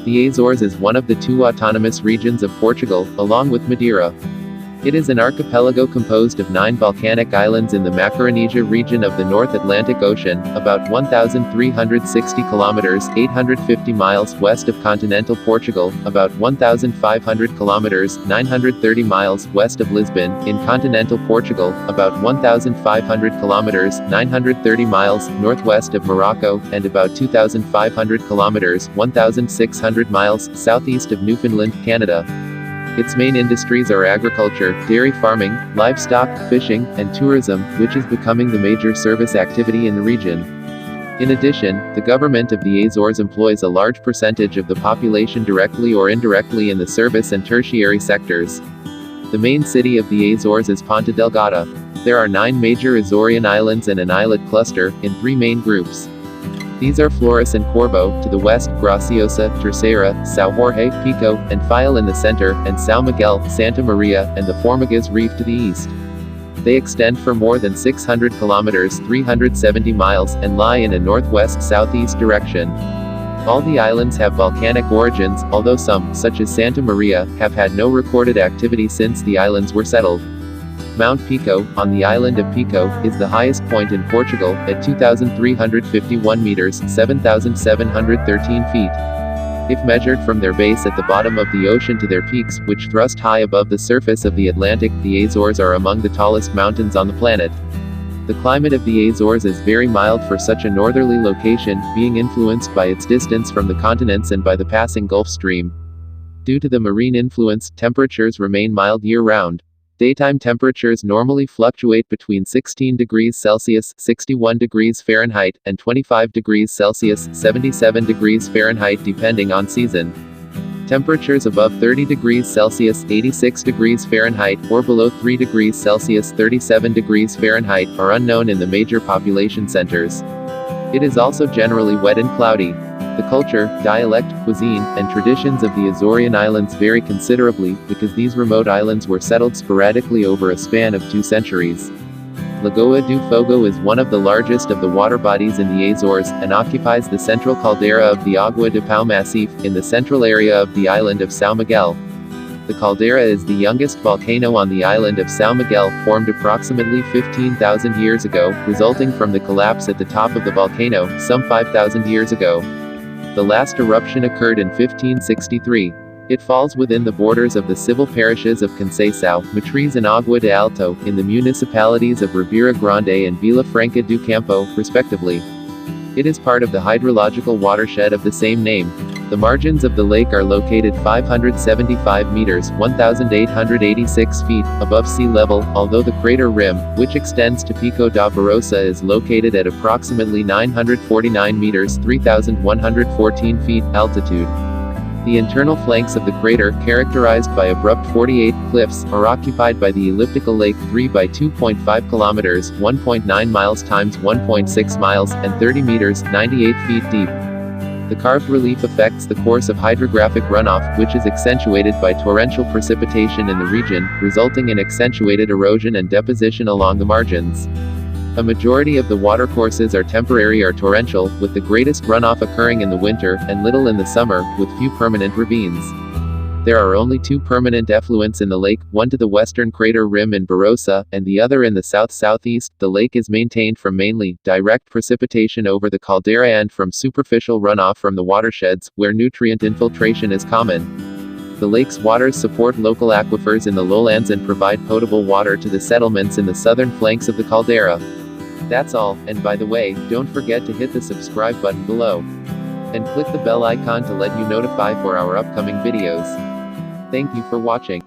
The Azores is one of the two autonomous regions of Portugal, along with Madeira. It is an archipelago composed of 9 volcanic islands in the Macaronesia region of the North Atlantic Ocean, about 1,360 kilometers (850 miles) west of continental Portugal, about 1,500 kilometers (930 miles) west of Lisbon, in continental Portugal, about 1,500 kilometers (930 miles) northwest of Morocco, and about 2,500 kilometers (1,600 miles) southeast of Newfoundland, Canada. Its main industries are agriculture, dairy farming, livestock, fishing, and tourism, which is becoming the major service activity in the region. In addition, the government of the Azores employs a large percentage of the population directly or indirectly in the service and tertiary sectors. The main city of the Azores is Ponta Delgada. There are 9 major Azorean islands and an islet cluster, in 3 main groups. These are Flores and Corvo, to the west, Graciosa, Terceira, São Jorge, Pico, and Faial in the center, and São Miguel, Santa Maria, and the Formigas Reef to the east. They extend for more than 600 kilometers (370 miles), and lie in a northwest-southeast direction. All the islands have volcanic origins, although some, such as Santa Maria, have had no recorded activity since the islands were settled. Mount Pico, on the island of Pico, is the highest point in Portugal, at 2,351 meters (7,713 feet). If measured from their base at the bottom of the ocean to their peaks, which thrust high above the surface of the Atlantic, the Azores are among the tallest mountains on the planet. The climate of the Azores is very mild for such a northerly location, being influenced by its distance from the continents and by the passing Gulf Stream. Due to the marine influence, temperatures remain mild year-round. Daytime temperatures normally fluctuate between 16 degrees Celsius (61 degrees Fahrenheit) and 25 degrees Celsius (77 degrees Fahrenheit) depending on season. Temperatures above 30 degrees Celsius (86 degrees Fahrenheit) or below 3 degrees Celsius (37 degrees Fahrenheit) are unknown in the major population centers. It is also generally wet and cloudy. The culture, dialect, cuisine, and traditions of the Azorean Islands vary considerably, because these remote islands were settled sporadically over a span of 2 centuries. Lagoa do Fogo is one of the largest of the water bodies in the Azores, and occupies the central caldera of the Água de Pau Massif, in the central area of the island of São Miguel. The caldera is the youngest volcano on the island of São Miguel, formed approximately 15,000 years ago, resulting from the collapse at the top of the volcano, some 5,000 years ago. The last eruption occurred in 1563. It falls within the borders of the civil parishes of Conceição, Matriz and Água de Alto, in the municipalities of Ribeira Grande and Vila Franca do Campo, respectively. It is part of the hydrological watershed of the same name. The margins of the lake are located 575 meters (1,886 feet) above sea level, although the crater rim, which extends to Pico da Barossa, is located at approximately 949 meters (3,114 feet) altitude. The internal flanks of the crater, characterized by abrupt 48 cliffs, are occupied by the elliptical lake 3 by 2.5 kilometers (1.9 miles times 1.6 miles) and 30 meters (98 feet) deep. The carved relief affects the course of hydrographic runoff, which is accentuated by torrential precipitation in the region, resulting in accentuated erosion and deposition along the margins. A majority of the watercourses are temporary or torrential, with the greatest runoff occurring in the winter, and little in the summer, with few permanent ravines. There are only 2 permanent effluents in the lake, one to the western crater rim in Barossa, and the other in the south-southeast. The lake is maintained from mainly direct precipitation over the caldera and from superficial runoff from the watersheds, where nutrient infiltration is common. The lake's waters support local aquifers in the lowlands and provide potable water to the settlements in the southern flanks of the caldera. That's all, and by the way, don't forget to hit the subscribe button below. And click the bell icon to let you notify for our upcoming videos. Thank you for watching.